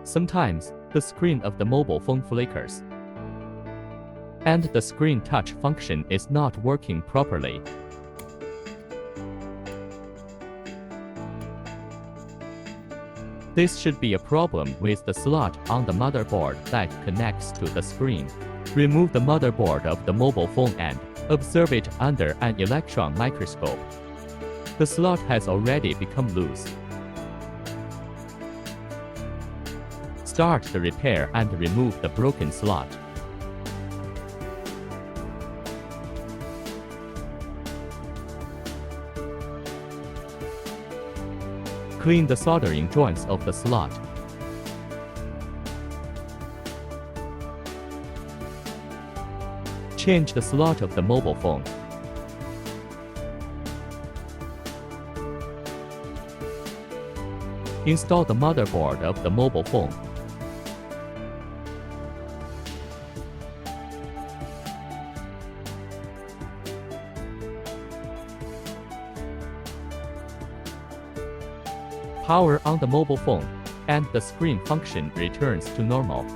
Sometimes, the screen of the mobile phone flickers, and the screen touch function is not working properly. This should be a problem with the slot on the motherboard that connects to the screen. Remove the motherboard of the mobile phone and observe it under an electron microscope. The slot has already become loose. Start the repair and remove the broken slot. Clean the soldering joints of the slot. Change the slot of the mobile phone. Install the motherboard of the mobile phone. Power on the mobile phone, and the screen function returns to normal.